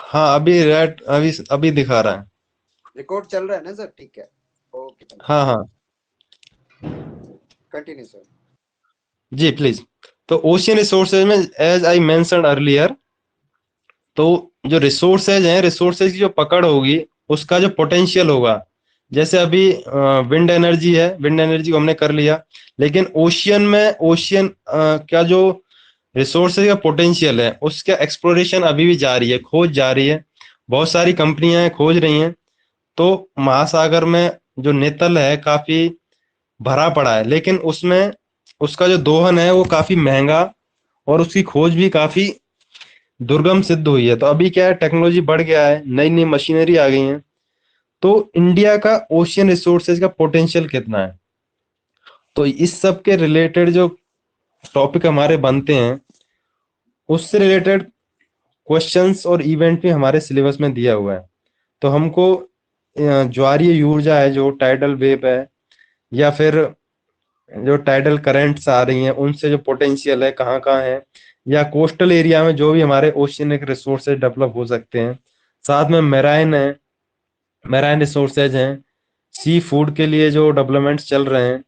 हाँ, अभी रेड अभी अभी दिखा रहा है। रिकॉर्ड चल रहा है ना सर? ठीक है। ओके, हाँ हाँ। Continue sir. जी प्लीज। तो ओशियन रिसोर्सेज में, एज आई मेंशन्ड अर्लियर, तो जो रिसोर्सेज हैं, रिसोर्सेज की जो पकड़ होगी, उसका जो पोटेंशियल होगा, जैसे अभी विंड एनर्जी है, विंड एनर्जी को हमने कर लिया, लेकिन ओशियन में, ओशियन का जो रिसोर्सेज का पोटेंशियल है, उसका एक्सप्लोरेशन अभी भी जारी है, खोज जारी है। बहुत सारी कंपनियां हैं, खोज रही हैं। तो महासागर में जो नेतल है, काफी भरा पड़ा है, लेकिन उसमें उसका जो दोहन है वो काफी महंगा, और उसकी खोज भी काफी दुर्गम सिद्ध हुई है। तो अभी क्या है, टेक्नोलॉजी बढ़ गया है, नई नई मशीनरी आ गई है। तो इंडिया का ओशियन रिसोर्सेज का पोटेंशियल कितना है, तो इस सब के रिलेटेड जो टॉपिक हमारे बनते हैं, उससे रिलेटेड क्वेश्चंस और इवेंट भी हमारे सिलेबस में दिया हुआ है। तो हमको ज्वारीय ऊर्जा है, जो टाइडल वेव है, या फिर जो टाइडल करंट्स आ रही हैं, उनसे जो पोटेंशियल है कहाँ कहाँ है, या कोस्टल एरिया में जो भी हमारे ओशियनिक रिसोर्सेज डेवलप हो सकते हैं। साथ में मेराइन है, मेराइन रिसोर्सेज हैं। सी फूड के लिए जो डेवलपमेंट्स चल रहे हैं,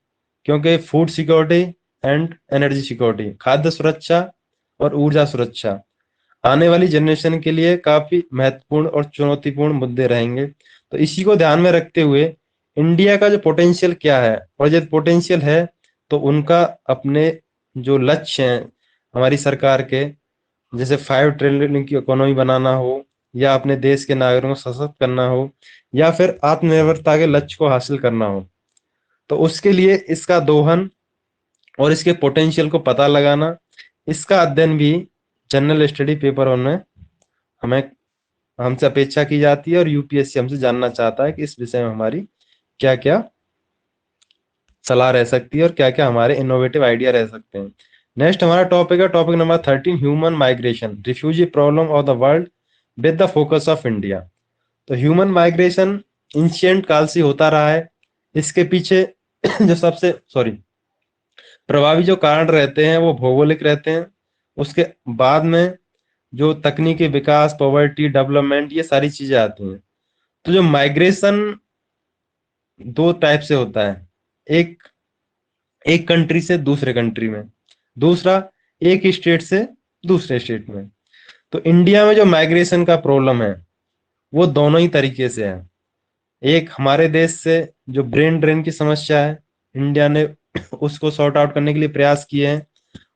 क्योंकि food security and energy security, खाद्य सुरक्षा और ऊर्जा सुरक्षा आने वाली जनरेशन के लिए काफी महत्वपूर्ण और चुनौतीपूर्ण मुद्दे रहेंगे। तो इसी को ध्यान में रखते हुए इंडिया का जो पोटेंशियल क्या है, और जो पोटेंशियल है, तो उनका अपने जो लक्ष्य हैं हमारी सरकार के, जैसे 5 ट्रिलियन की इकोनॉमी बनाना हो, या अपने देश के नागरिकों को सशक्त करना हो, या फिर आत्मनिर्भरता के लक्ष्य को हासिल करना हो, तो उसके लिए इसका दोहन और इसके पोटेंशियल को पता लगाना, इसका अध्ययन भी जनरल स्टडी पेपर में हमें हमसे अपेक्षा की जाती है, और यूपीएससी हमसे जानना चाहता है कि इस विषय में हमारी क्या क्या सलाह रह सकती है, और क्या क्या हमारे इनोवेटिव आइडिया रह सकते हैं। नेक्स्ट हमारा टॉपिक है, topic number 13, human migration, refugee problem of the world with the focus of India. तो ह्यूमन माइग्रेशन इंशियंट काल से होता रहा है। इसके पीछे जो सबसे प्रभावी जो कारण रहते हैं वो भौगोलिक रहते हैं। उसके बाद में जो तकनीकी विकास, पॉवर्टी, डेवलपमेंट, ये सारी चीजें आती हैं। तो जो माइग्रेशन दो टाइप से होता है, एक एक कंट्री से दूसरे कंट्री में, दूसरा एक स्टेट से दूसरे स्टेट में। तो इंडिया में जो माइग्रेशन का प्रॉब्लम है, वो दोनों ही तरीके से है। एक हमारे देश से जो ब्रेन ड्रेन की समस्या है, इंडिया ने उसको सॉर्ट आउट करने के लिए प्रयास किए हैं,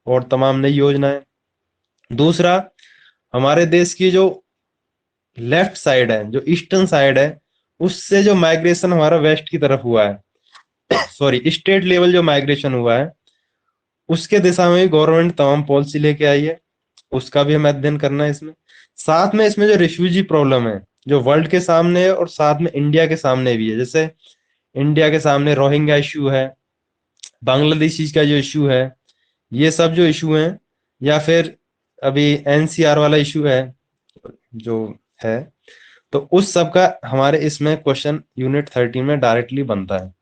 और तमाम नई योजनाएं। दूसरा, हमारे देश की जो लेफ्ट साइड है, जो ईस्टर्न साइड है, उससे जो माइग्रेशन हमारा वेस्ट की तरफ हुआ है, स्टेट लेवल जो माइग्रेशन हुआ है, उसके दिशा में भी गवर्नमेंट तमाम पॉलिसी लेके आई है। उसका भी हमें अध्ययन करना है इसमें। साथ में इसमें जो रिफ्यूजी प्रॉब्लम है, जो वर्ल्ड के सामने है और साथ में इंडिया के सामने भी है, जैसे इंडिया के सामने रोहिंग्या इशू है, बांग्लादेशी का जो इशू है, ये सब जो इशू हैं, या फिर अभी एनसीआर वाला इशू है जो है, तो उस सब का हमारे इसमें क्वेश्चन यूनिट 13 में डायरेक्टली बनता है।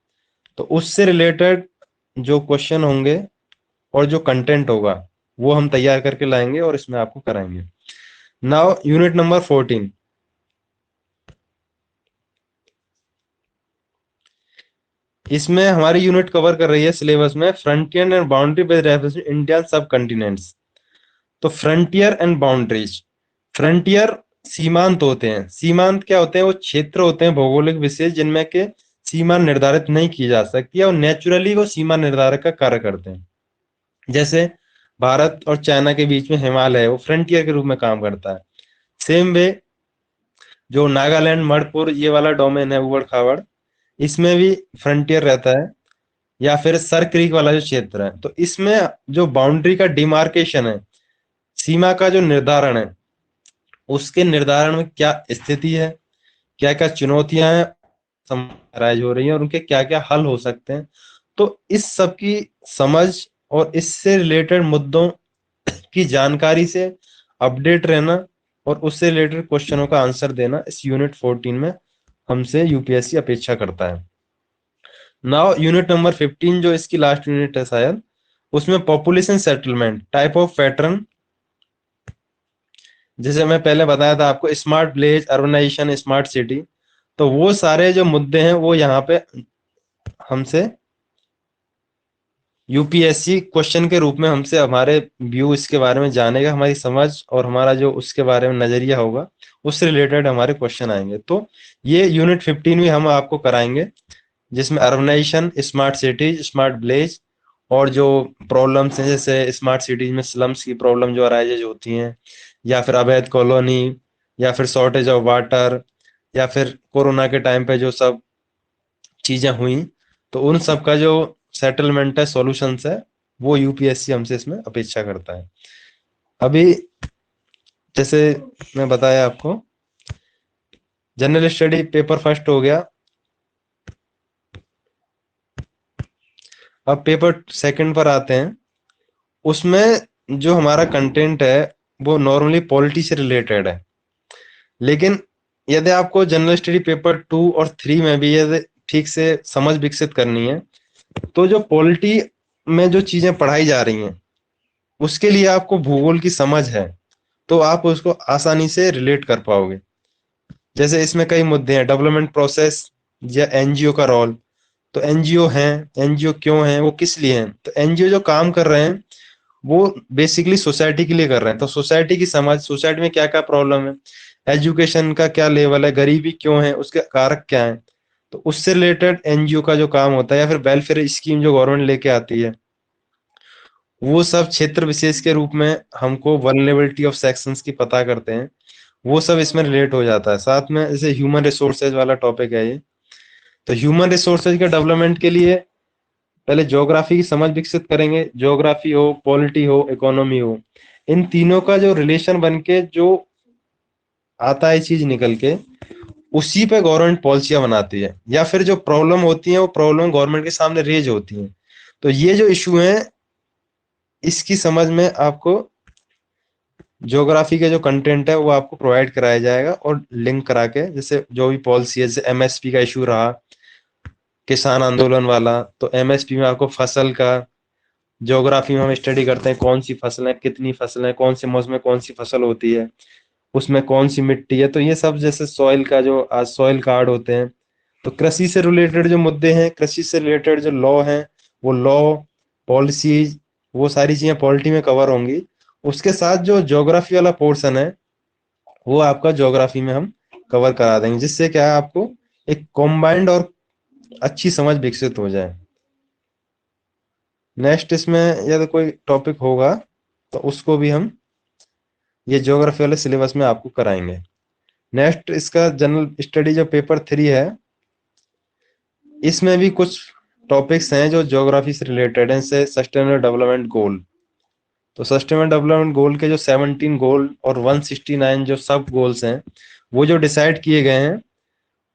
तो उससे रिलेटेड जो क्वेश्चन होंगे और जो कंटेंट होगा, वो हम तैयार करके लाएंगे और इसमें आपको कराएंगे। नाउ यूनिट नंबर 14, इसमें हमारी यूनिट कवर कर रही है सिलेबस में, frontier and boundary with reference to Indian subcontinents. तो फ्रंटियर एंड बाउंड्रीज, फ्रंटियर सीमांत होते हैं। सीमांत क्या होते हैं, वो क्षेत्र होते हैं भौगोलिक विशेष, जिनमें के सीमा निर्धारित नहीं की जा सकती है, और नेचुरली वो सीमा निर्धारक का कार्य करते हैं। जैसे भारत और चाइना के बीच में हिमालय है, वो फ्रंटियर के रूप में काम करता है। सेम वे जो नागालैंड, मणिपुर, ये वाला डोमेन है, उबड़ खाबड़, इसमें भी फ्रंटियर रहता है। या फिर सर क्रीक वाला जो क्षेत्र है, तो इसमें जो बाउंड्री का डिमार्केशन है, सीमा का जो निर्धारण है, उसके निर्धारण में क्या स्थिति है, क्या क्या चुनौतियां हैं राइज हो रही हैं, और उनके क्या क्या हल हो सकते हैं। तो इस सब की समझ और इससे रिलेटेड मुद्दों की जानकारी से अपडेट रहना, और उससे रिलेटेड क्वेश्चनों का आंसर देना, इस यूनिट 14 में हमसे यूपीएससी अपेक्षा करता है। नाउ यूनिट नंबर 15, जो इसकी लास्ट यूनिट है शायद, उसमें population settlement, type of pattern जैसे मैं पहले बताया था आपको, smart village, urbanisation, smart city, तो वो सारे जो मुद्दे हैं वो यहाँ पे हमसे यूपीएससी क्वेश्चन के रूप में हमसे हमारे व्यू इसके बारे में जानेगा, हमारी समझ और हमारा जो उसके बारे में नजरिया होगा उससे रिलेटेड हमारे क्वेश्चन आएंगे। तो ये यूनिट 15 भी हम आपको कराएंगे, जिसमें urbanisation, smart cities, smart village, और जो प्रॉब्लम्स हैं जैसे स्मार्ट सिटीज में स्लम्स की प्रॉब्लम जो अराइजेज होती हैं, या फिर अवैध कॉलोनी, या फिर शॉर्टेज ऑफ वाटर, या फिर कोरोना के टाइम पे जो सब चीजें हुई, तो उन सब का जो सेटलमेंट है, सॉल्यूशंस है, वो यूपीएससी हमसे इसमें अपेक्षा करता है। अभी जैसे मैं बताया आपको, जनरल स्टडी पेपर फर्स्ट हो गया। अब पेपर सेकंड पर आते हैं। उसमें जो हमारा कंटेंट है वो नॉर्मली पॉलिटी से रिलेटेड है, लेकिन यदि आपको जनरल स्टडी पेपर 2 और 3 में भी यदि ठीक से समझ विकसित करनी है, तो जो पॉलिटी में जो चीजें पढ़ाई जा रही हैं उसके लिए आपको भूगोल की समझ है, तो आप उसको आसानी से रिलेट कर पाओगे। जैसे इसमें कई मुद्दे हैं, डेवलपमेंट प्रोसेस या एनजीओ का रोल। तो एनजीओ हैं, एनजीओ क्यों हैं, वो किस लिए हैं, तो एनजीओ जो काम कर रहे हैं वो बेसिकली सोसाइटी के लिए कर रहे हैं। तो सोसाइटी की समझ, सोसाइटी में क्या क्या प्रॉब्लम है, एजुकेशन का क्या लेवल है, गरीबी क्यों है, उसके कारक क्या है, तो उससे रिलेटेड एनजीओ का जो काम होता है, या फिर वेलफेयर स्कीम जो गवर्नमेंट लेके आती है, वो सब क्षेत्र विशेष के रूप में हमको वल्नरेबिलिटी ऑफ सेक्शंस की पता करते हैं, वो सब इसमें रिलेट हो जाता है। साथ में जैसे ह्यूमन रिसोर्सेज वाला टॉपिक है ये, तो ह्यूमन रिसोर्सेज के डेवलपमेंट के लिए पहले ज्योग्राफी की समझ विकसित करेंगे। ज्योग्राफी हो, पॉलिटी हो, इकोनॉमी हो, इन तीनों का जो रिलेशन बन के जो आता है चीज निकल के, उसी पे गवर्नमेंट पॉलिसियां बनाती है, या फिर जो प्रॉब्लम होती है वो प्रॉब्लम गवर्नमेंट के सामने रेज होती है। तो ये जो इशू है इसकी समझ में आपको ज्योग्राफी के जो कंटेंट है वो आपको प्रोवाइड कराया जाएगा, और लिंक करा के, जैसे जो भी पॉलिसी है, जैसे एमएसपी का इशू रहा, किसान आंदोलन वाला, तो एमएसपी में आपको फसल का, ज्योग्राफी में हम स्टडी करते हैं कौन सी फसलें, कितनी फसलें, कौन से मौसम में कौन सी फसल होती है, उसमें कौन सी मिट्टी है, तो ये सब जैसे सॉइल का जो आज सॉइल कार्ड होते हैं। तो कृषि से रिलेटेड जो मुद्दे हैं, कृषि से रिलेटेड जो लॉ हैं, वो लॉ, पॉलिसीज, वो सारी चीजें पॉलिटी में कवर होंगी। उसके साथ जो ज्योग्राफी वाला पोर्शन है वो आपका ज्योग्राफी में हम कवर करा देंगे, जिससे क्या है आपको एक कॉम्बाइंड और अच्छी समझ विकसित हो जाए। नेक्स्ट इसमें यदि कोई टॉपिक होगा तो उसको भी हम ये ज्योग्राफी वाले सिलेबस में आपको कराएंगे। नेक्स्ट इसका जनरल स्टडी जो पेपर 3 है, इसमें भी कुछ टॉपिक्स हैं जो ज्योग्राफी से रिलेटेड हैं, जैसे सस्टेनेबल डेवलपमेंट गोल। तो सस्टेनेबल डेवलपमेंट गोल के जो 17 गोल और 169 जो सब गोल्स हैं, वो जो डिसाइड किए गए हैं,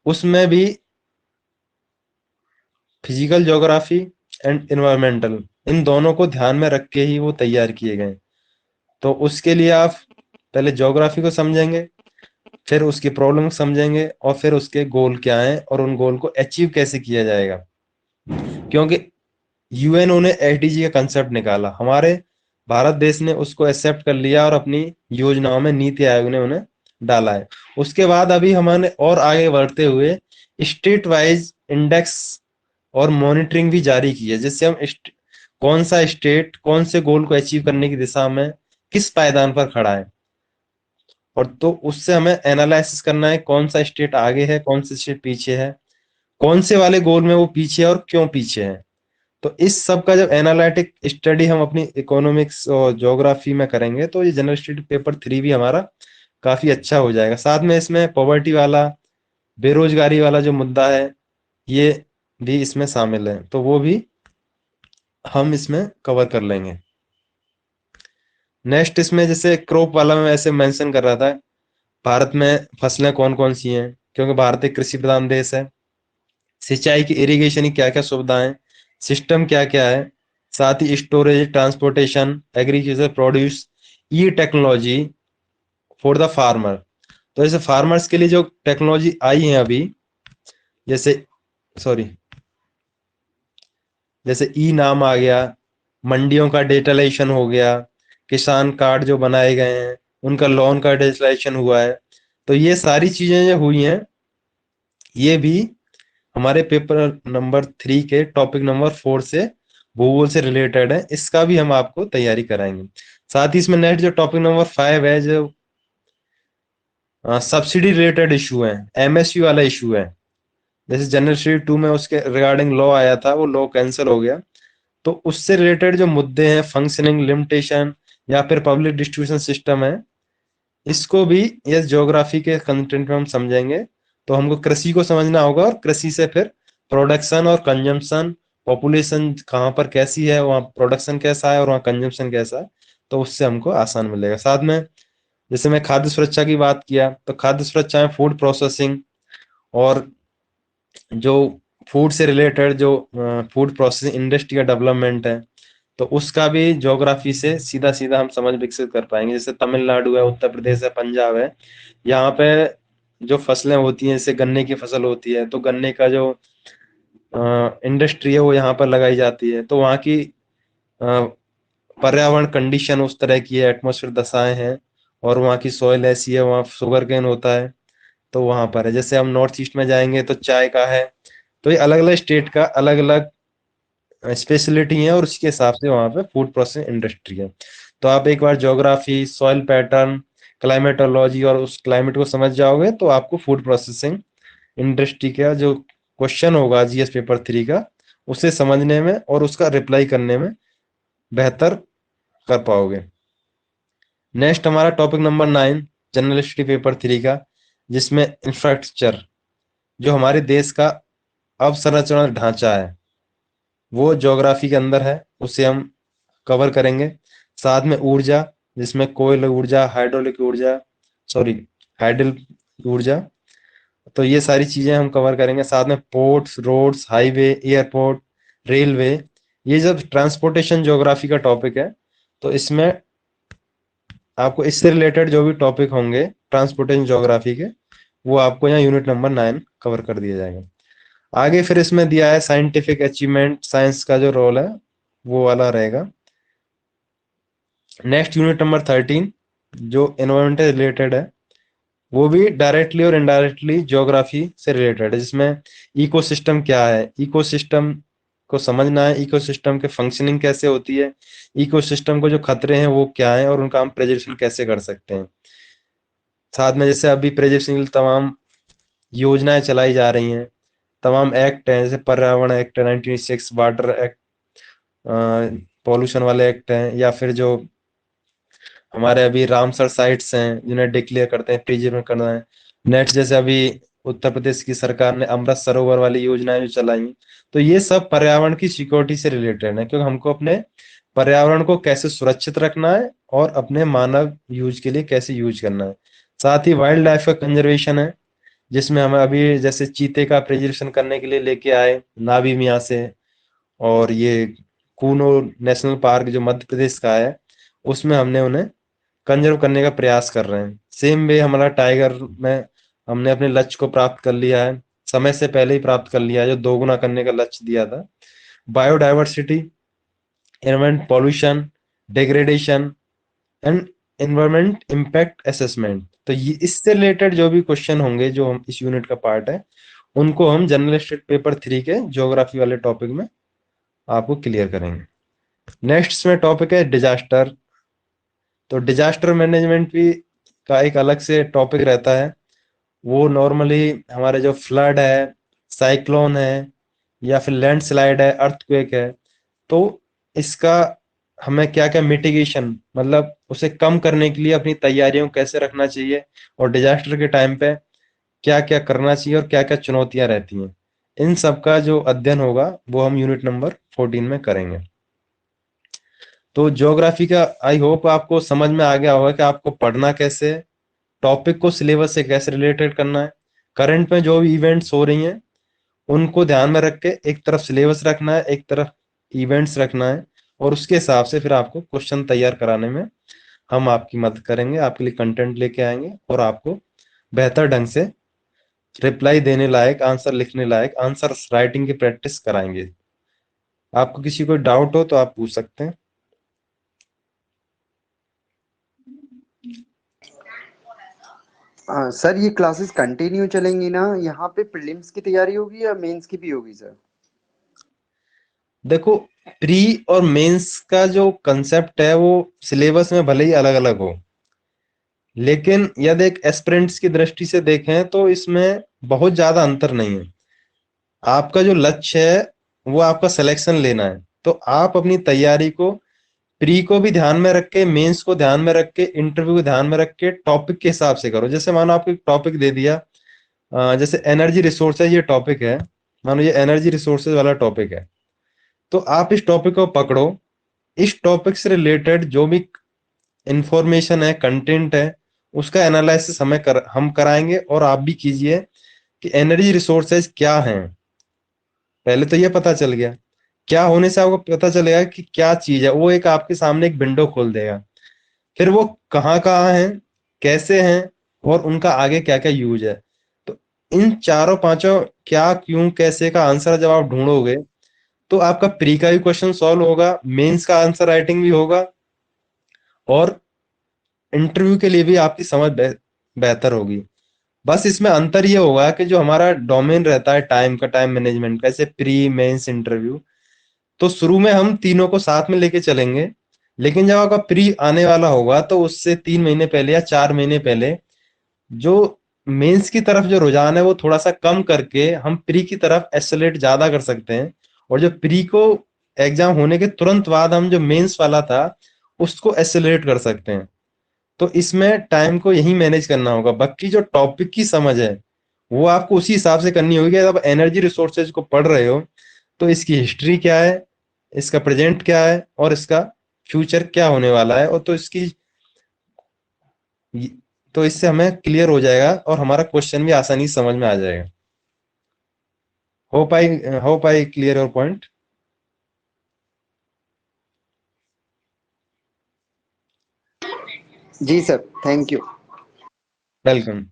उसमें भी फिजिकल ज्योग्राफी एंड इन्वायरमेंटल, इन दोनों को ध्यान में रख के ही वो तैयार किए गए। तो उसके लिए आप पहले ज्योग्राफी को समझेंगे, फिर उसकी प्रॉब्लम समझेंगे, और फिर उसके गोल क्या हैं और उन गोल को अचीव कैसे किया जाएगा। क्योंकि यूएनओ ने एसडीजी का कंसेप्ट निकाला, हमारे भारत देश ने उसको एक्सेप्ट कर लिया और अपनी योजनाओं में नीति आयोग ने उन्हें डाला है। उसके बाद अभी हमारे और आगे बढ़ते हुए स्टेट वाइज इंडेक्स और मॉनिटरिंग भी जारी की है, जिससे हम कौन सा स्टेट कौन से गोल को अचीव करने की दिशा में किस पायदान पर खड़ा है, और तो उससे हमें एनालिसिस करना है कौन सा स्टेट आगे है, कौन सा स्टेट पीछे है, कौन से वाले गोल में वो पीछे है और क्यों पीछे है। तो इस सब का जब एनालिटिक स्टडी हम अपनी इकोनॉमिक्स और ज्योग्राफी में करेंगे, तो ये जनरल स्टडी पेपर 3 भी हमारा काफी अच्छा हो जाएगा। साथ में इसमें पॉवर्टी वाला, बेरोजगारी वाला जो मुद्दा है, ये भी इसमें शामिल है, तो वो भी हम इसमें कवर कर लेंगे। नेक्स्ट इसमें जैसे क्रॉप वाला मैं ऐसे मेंशन कर रहा था, भारत में फसलें कौन कौन सी हैं, क्योंकि भारत एक कृषि प्रधान देश है। सिंचाई की, इरिगेशन की क्या क्या सुविधाएं, सिस्टम क्या क्या है, साथ ही storage, transportation, agriculture produce, e technology for the farmer. तो जैसे फार्मर्स के लिए जो टेक्नोलॉजी आई है अभी, जैसे सॉरी जैसे ई नाम आ गया, मंडियों का डिजिटलाइजेशन हो गया, किसान कार्ड जो बनाए गए हैं उनका लोन का डिजिटलाइजेशन हुआ है। तो ये सारी चीजें जो हुई हैं, ये भी हमारे पेपर नंबर 3 के टॉपिक नंबर 4 से, भूगोल से रिलेटेड है। इसका भी हम आपको तैयारी कराएंगे। साथ ही इसमें नेक्स्ट जो टॉपिक नंबर 5 है, जो सब्सिडी रिलेटेड इशू है, एमएसयू वाला इशू है। जैसे जनरल स्टडी 2 में उसके रिगार्डिंग लॉ आया था, वो लॉ कैंसिल हो गया। तो उससे रिलेटेड जो मुद्दे हैं, फंक्शनिंग लिमिटेशन या फिर पब्लिक डिस्ट्रीब्यूशन सिस्टम है, इसको भी ये ज्योग्राफी के कंटेंट में हम समझेंगे। तो हमको कृषि को समझना होगा, और कृषि से फिर प्रोडक्शन और कंजम्पशन, पॉपुलेशन कहाँ पर कैसी है, वहाँ प्रोडक्शन कैसा है और वहाँ कंजम्पशन कैसा है, तो उससे हमको आसान मिलेगा। साथ में जैसे मैं खाद्य सुरक्षा की बात किया, तो खाद्य सुरक्षा में फूड प्रोसेसिंग और जो फूड से रिलेटेड जो फूड प्रोसेसिंग इंडस्ट्री का डेवलपमेंट है, तो उसका भी ज्योग्राफी से सीधा सीधा हम समझ विकसित कर पाएंगे। जैसे तमिलनाडु है, उत्तर प्रदेश है, पंजाब है, यहाँ पे जो फसलें होती हैं, जैसे गन्ने की फसल होती है, तो गन्ने का जो इंडस्ट्री है वो यहाँ पर लगाई जाती है। तो वहाँ की अ, पर्यावरण कंडीशन उस तरह की है, एटमोसफियर दशाएं हैं, और वहाँ की सॉइल ऐसी है, वहाँ शुगर केन होता है, तो वहां पर है। जैसे हम नॉर्थ ईस्ट में जाएंगे तो चाय का है। तो ये अलग अलग स्टेट का अलग अलग स्पेशलिटी है, और उसके हिसाब से वहां पे फूड प्रोसेसिंग इंडस्ट्री है। तो आप एक बार ज्योग्राफी, सॉइल पैटर्न, क्लाइमेटोलॉजी और उस क्लाइमेट को समझ जाओगे, तो आपको फूड प्रोसेसिंग इंडस्ट्री का जो क्वेश्चन होगा जीएस पेपर 3 का, उसे समझने में और उसका रिप्लाई करने में बेहतर कर पाओगे। नेक्स्ट हमारा topic number 9, general history paper 3 का, जिसमें इंफ्रास्ट्रक्चर, जो हमारे देश का अवसंरचना ढांचा है, वो ज्योग्राफी के अंदर है, उसे हम कवर करेंगे। साथ में ऊर्जा, जिसमें कोयल ऊर्जा, हाइड्रोलिक ऊर्जा, सॉरी, हाइडल ऊर्जा, तो ये सारी चीजें हम कवर करेंगे। साथ में ports, roads, highway, airport, railway, ये जब ट्रांसपोर्टेशन ज्योग्राफी का टॉपिक है, तो इसमें आपको इससे रिलेटेड जो भी टॉपिक होंगे ट्रांसपोर्टेशन ज्योग्राफी के, वो आपको यहाँ यूनिट नंबर 9 कवर कर दिया जाएगा। आगे फिर इसमें दिया है साइंटिफिक अचीवमेंट, साइंस का जो रोल है वो वाला रहेगा। नेक्स्ट यूनिट नंबर 13, जो एनवायरमेंट से रिलेटेड है, वो भी डायरेक्टली और इनडायरेक्टली ज्योग्राफी से रिलेटेड है, जिसमें इकोसिस्टम क्या है, इकोसिस्टम को समझना है, इकोसिस्टम के फंक्शनिंग कैसे होती है, इकोसिस्टम को जो खतरे हैं वो क्या है, और उनका हम प्रिजर्वेशन कैसे कर सकते हैं। साथ में जैसे अभी प्रिजर्वेशन के लिए तमाम योजनाएं चलाई जा रही हैं, तमाम एक्ट हैं, जैसे पर्यावरण एक्ट है 1906, वाटर एक्ट, पॉल्यूशन वाले एक्ट हैं, या फिर जो हमारे अभी रामसर साइट्स हैं जिन्हें डिक्लेयर करते हैं, प्रिजर्व करना है। नेक्स्ट जैसे अभी उत्तर प्रदेश की सरकार ने अमृत सरोवर वाली योजनाएं जो चलाई, तो ये सब पर्यावरण की सिक्योरिटी से रिलेटेड है, क्योंकि हमको अपने पर्यावरण को कैसे सुरक्षित रखना है और अपने मानव यूज के लिए कैसे यूज करना है। साथ ही वाइल्ड लाइफ का कंजर्वेशन है, जिसमें हम अभी जैसे चीते का प्रिजर्वेशन करने के लिए लेके आए नावी मियाँ से, और ये कूनो नेशनल पार्क जो मध्य प्रदेश का है, उसमें हमने उन्हें कंजर्व करने का प्रयास कर रहे हैं। सेम वे हमारा टाइगर में हमने अपने लक्ष्य को प्राप्त कर लिया है, समय से पहले ही प्राप्त कर लिया है, जो दोगुना करने का लक्ष्य दिया था। Biodiversity, environment pollution, degradation and environment impact assessment, तो ये इससे रिलेटेड जो भी क्वेश्चन होंगे जो हम इस यूनिट का पार्ट है, उनको हम जनरल स्टेट पेपर 3 के ज्योग्राफी वाले टॉपिक में आपको क्लियर करेंगे। नेक्स्ट में टॉपिक है डिजास्टर। तो डिजास्टर मैनेजमेंट भी का एक अलग से टॉपिक रहता है। वो नॉर्मली हमारे जो फ्लड है, साइक्लोन है, या फिर लैंडस्लाइड है, अर्थक्वेक है, तो इसका हमें क्या क्या मिटिगेशन, मतलब उसे कम करने के लिए अपनी तैयारियों को कैसे रखना चाहिए, और डिजास्टर के टाइम पे क्या क्या करना चाहिए और क्या क्या चुनौतियां रहती हैं, इन सब का जो अध्ययन होगा वो हम यूनिट नंबर 14 में करेंगे। तो ज्योग्राफी का आई होप आपको समझ में आ गया होगा कि आपको पढ़ना कैसे, टॉपिक को सिलेबस से कैसे रिलेटेड करना है, करंट में जो भी इवेंट्स हो रही हैं उनको ध्यान में रख के एक तरफ सिलेबस रखना है, एक तरफ इवेंट्स रखना है, और उसके हिसाब से फिर आपको क्वेश्चन तैयार कराने में हम आपकी मदद करेंगे, आपके लिए कंटेंट लेके आएंगे, और आपको बेहतर ढंग से रिप्लाई देने लायक, आंसर लिखने लायक, आंसर राइटिंग की प्रैक्टिस कराएंगे। आपको किसी को डाउट हो तो आप पूछ सकते हैं। सर ये क्लासेस कंटिन्यू चलेंगी ना? यहाँ पे प्रीलिम्स की तैयारी होगी या मेंस की भी होगी सर? देखो, प्री और मेंस का जो कंसेप्ट है वो सिलेबस में भले ही अलग अलग हो, लेकिन यदि एक एस्पिरेंट्स की दृष्टि से देखें तो इसमें बहुत ज्यादा अंतर नहीं है। आपका जो लक्ष्य है वो आपका सिलेक्शन लेना है, तो आप अपनी तैयारी को प्री को भी ध्यान में रख के, मेंस को ध्यान में रख के, इंटरव्यू को ध्यान में रख के टॉपिक के हिसाब से करो। जैसे मानो आपको एक टॉपिक दे दिया, जैसे एनर्जी रिसोर्सेज ये टॉपिक है, मानो ये एनर्जी रिसोर्सेज वाला टॉपिक है, तो आप इस टॉपिक को पकड़ो। इस टॉपिक से रिलेटेड जो भी इंफॉर्मेशन है, कंटेंट है, उसका एनालिसिस हम कराएंगे और आप भी कीजिए कि एनर्जी रिसोर्सेज क्या हैं। पहले तो ये पता चल गया, क्या होने से आपको पता चलेगा कि क्या चीज है, वो एक आपके सामने एक विंडो खोल देगा। फिर वो कहाँ कहाँ हैं, कैसे हैं, और उनका आगे क्या क्या यूज है। तो इन चारों पांचों क्या, क्यों, कैसे का आंसर जब आप ढूंढोगे, तो आपका प्री का भी क्वेश्चन सॉल्व होगा, मेंस का आंसर राइटिंग भी होगा, और इंटरव्यू के लिए भी आपकी समझ बेहतर होगी। बस इसमें अंतर ये होगा कि जो हमारा डोमेन रहता है टाइम का, टाइम मैनेजमेंट का, जैसे प्री, मेंस, इंटरव्यू, तो शुरू में हम तीनों को साथ में लेके चलेंगे। लेकिन जब आपका प्री आने वाला होगा तो उससे 3 महीने पहले या 4 महीने पहले जो मेंस की तरफ जो रुझान है वो थोड़ा सा कम करके हम प्री की तरफ एक्सेलरेट ज्यादा कर सकते हैं। और जो प्री को एग्जाम होने के तुरंत बाद हम जो मेंस वाला था उसको एक्सेलरेट कर सकते हैं। तो इसमें टाइम को यही मैनेज करना होगा। बाकी जो टॉपिक की समझ है वो आपको उसी हिसाब से करनी होगी। जब एनर्जी रिसोर्सेज को पढ़ रहे हो तो इसकी हिस्ट्री क्या है, इसका प्रेजेंट क्या है, और इसका फ्यूचर क्या होने वाला है, और तो इसकी, तो इससे हमें क्लियर हो जाएगा और हमारा क्वेश्चन भी आसानी से समझ में आ जाएगा। Hope I clear your point. जी sir, thank you. Welcome.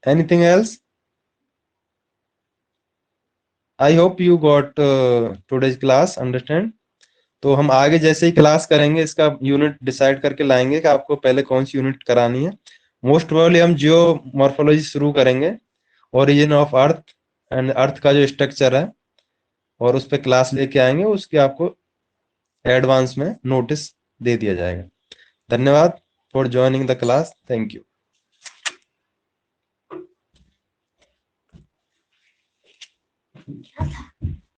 Anything else? I hope you got today's class understand. तो हम आगे जैसे ही क्लास करेंगे इसका यूनिट डिसाइड करके लाएंगे कि आपको पहले कौन सी यूनिट करानी है। मोस्ट प्रोबेबली हम जियो मॉर्फोलॉजी शुरू करेंगे, origin of earth and earth का जो स्ट्रक्चर है, और उस पर क्लास लेके आएंगे। उसके आपको एडवांस में नोटिस दे दिया जाएगा। धन्यवाद for joining the class. Thank you.